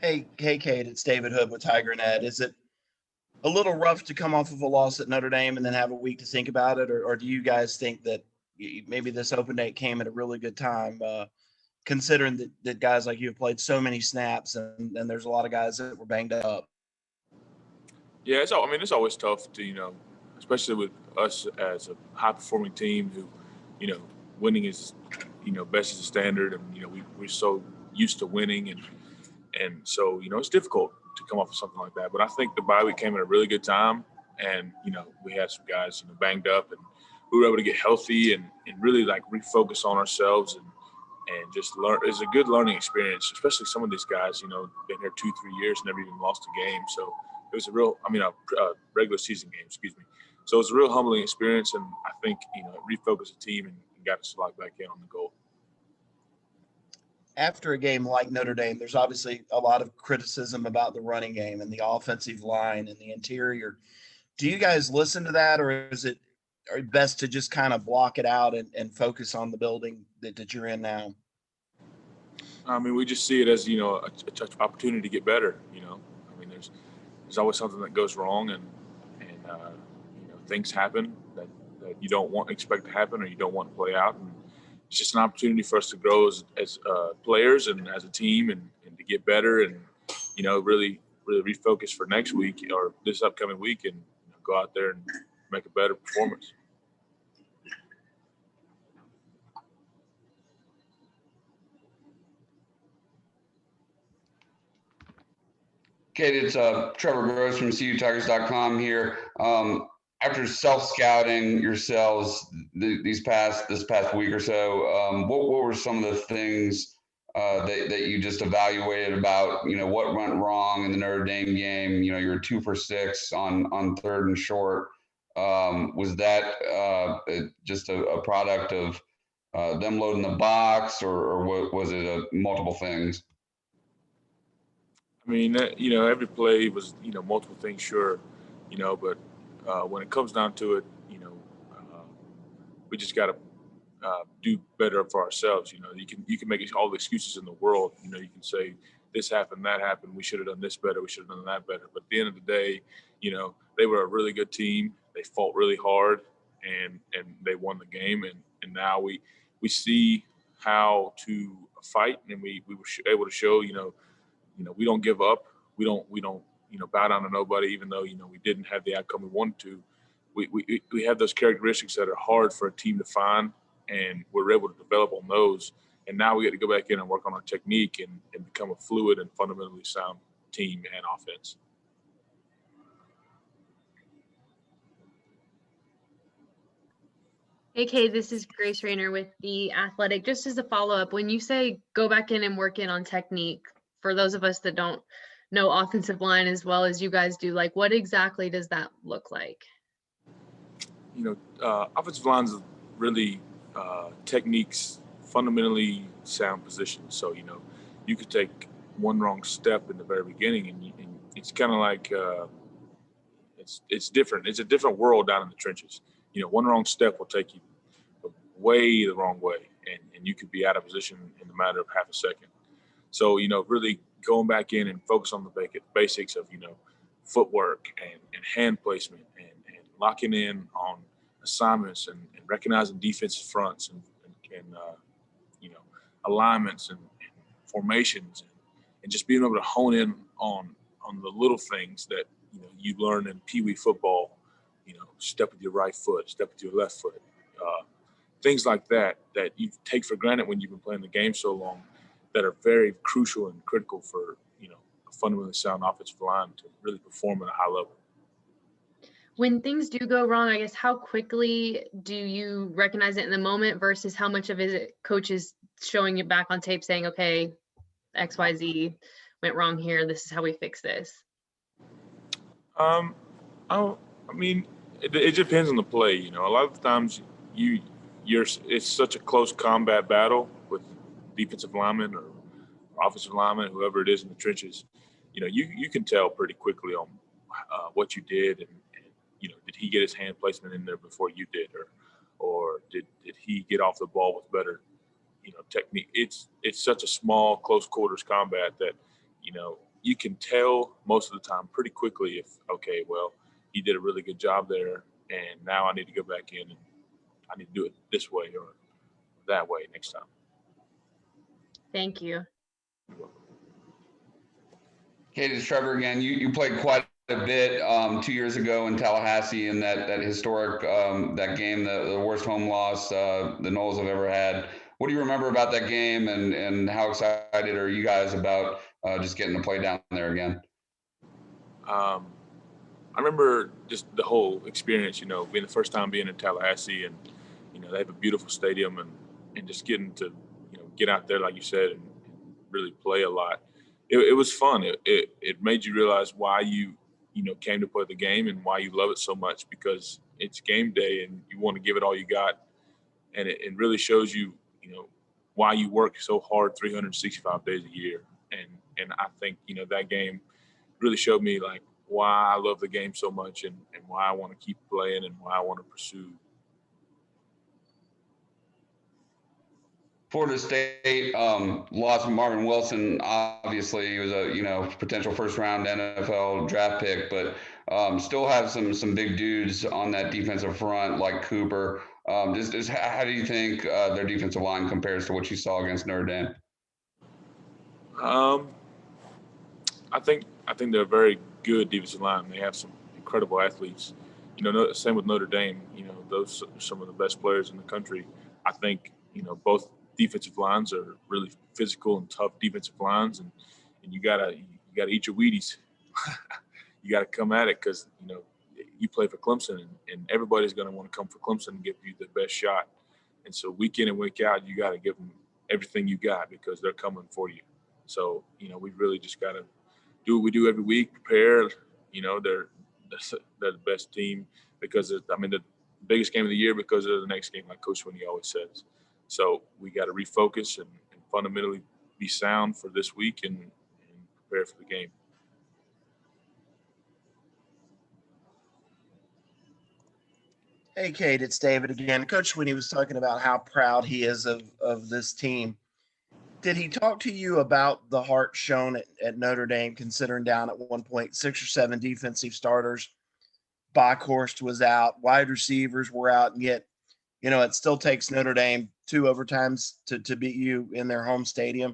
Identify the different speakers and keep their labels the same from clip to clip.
Speaker 1: Hey, Cade, it's David Hood with TigerNet. Is it a little rough to come off of a loss at Notre Dame and then have a week to think about it, or do you guys think that maybe this open date came at a really good time, considering that guys like you have played so many snaps and there's a lot of guys that were banged up?
Speaker 2: Yeah, it's always tough to, especially with us as a high performing team who, you know, winning is, best is the standard. And, we're so used to winning. And so, it's difficult to come off of something like that. But I think the bye week came at a really good time. And, we had some guys, banged up and we were able to get healthy and really like refocus on ourselves and just learn. It's a good learning experience, especially some of these guys, been here 2-3 years, never even lost a game. So it was a regular season game, excuse me. So it was a real humbling experience. And I think, it refocused the team and got us locked back in on the goal.
Speaker 1: After a game like Notre Dame, there's obviously a lot of criticism about the running game and the offensive line and the interior. Do you guys listen to that, or is it best to just kind of block it out and focus on the building that you're in now?
Speaker 2: I mean, we just see it as, a opportunity to get better, I mean, there's always something that goes wrong and things happen that you don't expect to happen or you don't want to play out. And it's just an opportunity for us to grow as players and as a team and to get better and, really refocus for next week or this upcoming week and go out there and make a better performance.
Speaker 3: Kate, it's Trevor Gross from CUTigers.com here. After self-scouting yourselves this past week or so, what were some of the things that you just evaluated about, what went wrong in the Notre Dame game? You're 2 for 6 on third and short. Was that just a product of them loading the box, or was it multiple things?
Speaker 2: I mean, every play was, multiple things, sure, but when it comes down to it, we just got to do better for ourselves. You can make all the excuses in the world. You can say this happened, that happened. We should have done this better. We should have done that better. But at the end of the day, they were a really good team. They fought really hard, and they won the game. And now we see how to fight, and we were able to show, we don't give up. We don't bow down to nobody, even though we didn't have the outcome we wanted to. We have those characteristics that are hard for a team to find, and we're able to develop on those. And now we get to go back in and work on our technique and become a fluid and fundamentally sound team and offense.
Speaker 4: Hey, Kay, this is Grace Rayner with The Athletic. Just as a follow-up, when you say go back in and work in on technique, for those of us that don't know offensive line as well as you guys do, like what exactly does that look like?
Speaker 2: Offensive lines really techniques, fundamentally sound positions. So, you could take one wrong step in the very beginning and it's kind of like it's different. It's a different world down in the trenches. One wrong step will take you way the wrong way and you could be out of position in a matter of half a second. So, really going back in and focus on the basics of, footwork and hand placement and locking in on assignments and recognizing defensive fronts and alignments and formations and just being able to hone in on the little things that, you learn in Pee Wee football, step with your right foot, step with your left foot, things like that you take for granted when you've been playing the game so long that are very crucial and critical for, a fundamentally sound offensive line to really perform at a high level.
Speaker 4: When things do go wrong, I guess, how quickly do you recognize it in the moment versus how much of it coaches showing you back on tape saying, okay, XYZ went wrong here. This is how we fix this.
Speaker 2: It depends on the play. A lot of the times it's such a close combat battle with defensive linemen or offensive linemen, whoever it is in the trenches. You can tell pretty quickly on what you did and did he get his hand placement in there before you did, or did he get off the ball with better, technique? It's such a small, close quarters combat that, you can tell most of the time pretty quickly if, okay, well, he did a really good job there, and now I need to go back in and I need to do it this way or that way next time.
Speaker 4: Thank you.
Speaker 2: You're welcome.
Speaker 3: Cade, it's Trevor again. You played quite a bit 2 years ago in Tallahassee in that historic that game, the worst home loss the Noles have ever had. What do you remember about that game, and how excited are you guys about just getting to play down there again?
Speaker 2: I remember just the whole experience, being the first time being in Tallahassee, and, they have a beautiful stadium, and just getting to, get out there, like you said, and really play a lot. It was fun. It made you realize why you came to play the game and why you love it so much, because it's game day and you want to give it all you got. And it really shows you, why you work so hard 365 days a year. And I think, that game really showed me like why I love the game so much, and why I want to keep playing and why I want to pursue.
Speaker 3: Florida State lost Marvin Wilson. Obviously, he was a potential first round NFL draft pick, but still have some big dudes on that defensive front like Cooper. Just how do you think their defensive line compares to what you saw against Notre Dame?
Speaker 2: I think they're a very good defensive line. They have some incredible athletes. Same with Notre Dame. Those are some of the best players in the country. I think both defensive lines are really physical and tough defensive lines, and you gotta eat your Wheaties. You gotta come at it, because you play for Clemson, and everybody's gonna want to come for Clemson and give you the best shot. And so week in and week out, you gotta give them everything you got, because they're coming for you. So we really just gotta do what we do every week, prepare. They're the best team, because the biggest game of the year, because they're the next game, like Coach Winnie always says. So we got to refocus and fundamentally be sound for this week and prepare for the game.
Speaker 1: Hey, Cade, it's David again. Coach Winnie was talking about how proud he is of this team. Did he talk to you about the heart shown at Notre Dame, considering down at one point 6 or 7 defensive starters? Bockhorst was out, wide receivers were out, and yet, it still takes Notre Dame 2 overtimes to beat you in their home stadium.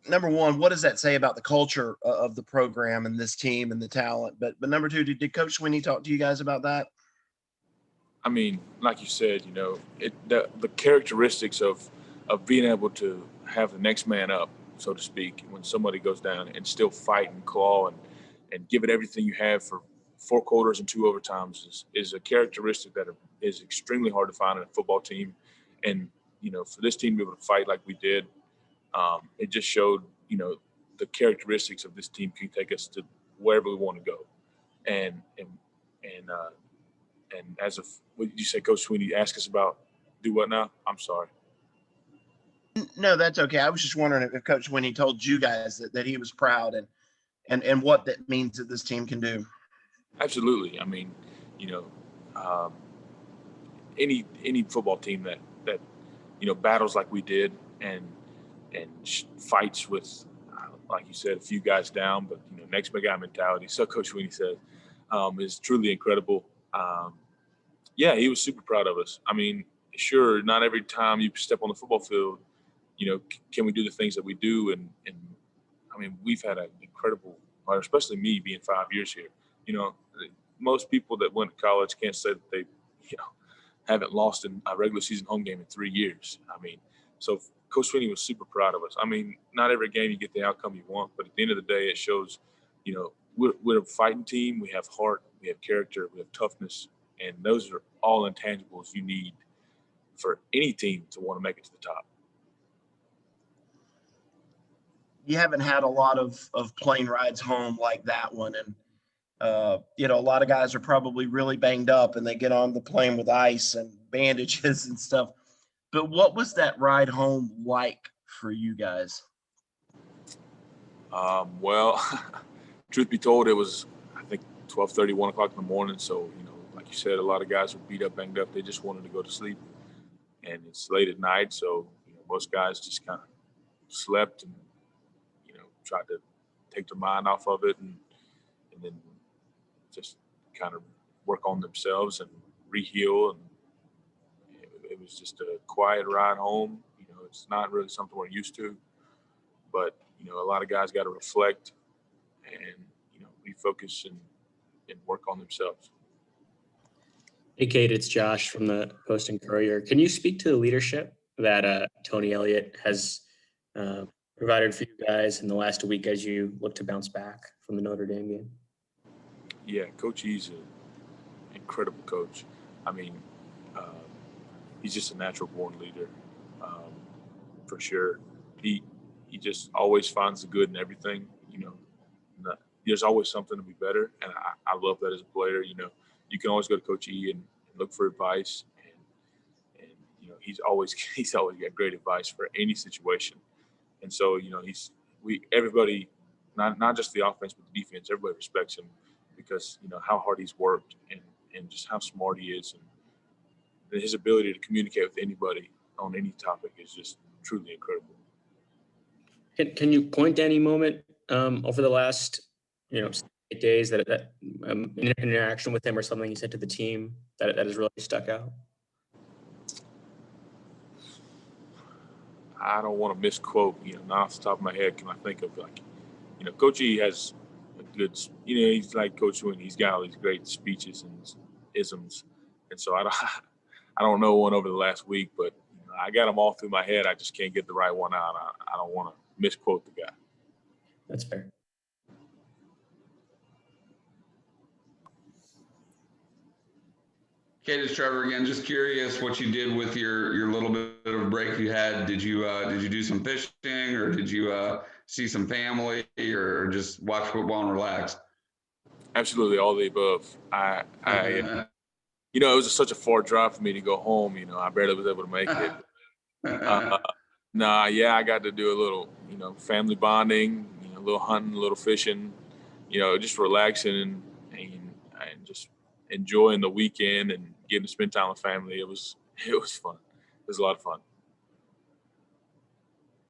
Speaker 1: Number one, what does that say about the culture of the program and this team and the talent? But number two, did Coach Winnie talk to you guys about that?
Speaker 2: Like you said, the characteristics of being able to have the next man up, so to speak, when somebody goes down, and still fight and claw and give it everything you have for 4 quarters and 2 overtimes is a characteristic that is extremely hard to find in a football team. And, for this team to be able to fight like we did, it just showed, the characteristics of this team can take us to wherever we want to go. And as of what did you say, Coach Sweeney, ask us about do what now? I'm sorry.
Speaker 1: No, that's okay. I was just wondering if Coach Winnie told you guys that he was proud and what that means that this team can do.
Speaker 2: Absolutely. Any football team that battles like we did and fights with, like you said, a few guys down, but next big guy mentality. So Coach Sweeney said is truly incredible. Yeah, he was super proud of us. Sure, not every time you step on the football field, can we do the things that we do? And we've had an incredible, especially me being 5 years here. Most people that went to college can't say that they, haven't lost in a regular season home game in 3 years. So Coach Sweeney was super proud of us. Not every game you get the outcome you want, but at the end of the day, it shows, we're a fighting team. We have heart, we have character, we have toughness, and those are all intangibles you need for any team to want to make it to the top.
Speaker 1: You haven't had a lot of plane rides home like that one. And, a lot of guys are probably really banged up and they get on the plane with ice and bandages and stuff. But what was that ride home like for you guys?
Speaker 2: Well, truth be told, it was, I think, 12:30, 1 o'clock in the morning. So, like you said, a lot of guys were beat up, banged up. They just wanted to go to sleep. And it's late at night. So, most guys just kind of slept and, tried to take their mind off of it, and then just kind of work on themselves and re-heal. And it was just a quiet ride home. It's not really something we're used to, but a lot of guys got to reflect and refocus and work on themselves.
Speaker 5: Hey, Cade, it's Josh from the Post and Courier. Can you speak to the leadership that Tony Elliott has provided for you guys in the last week as you look to bounce back from the Notre Dame game?
Speaker 2: Yeah, Coach E's an incredible coach. I mean, he's just a natural born leader, for sure. He just always finds the good in everything. There's always something to be better, and I love that as a player. You can always go to Coach E and look for advice, and he's always got great advice for any situation. And so everybody, not just the offense but the defense, everybody respects him because how hard he's worked and just how smart he is, and his ability to communicate with anybody on any topic is just truly incredible.
Speaker 5: Can you point to any moment over the last 8 days that interaction with him or something he said to the team that has really stuck out?
Speaker 2: I don't want to misquote, not off the top of my head can I think of Coach E has a good, he's like Coach Sweeney. He's got all these great speeches and isms. And so I don't know one over the last week, but I got them all through my head. I just can't get the right one out. I don't want to misquote the guy.
Speaker 5: That's fair.
Speaker 3: Cade, it's Trevor again. Just curious what you did with your little bit of break you had. Did you do some fishing, or did you see some family, or just watch football and relax?
Speaker 2: Absolutely, all the above. It was such a far drive for me to go home. I barely was able to make it. I got to do a little, family bonding, a little hunting, a little fishing, just relaxing and just enjoying the weekend and getting to spend time with family. It was fun. It was a lot of fun.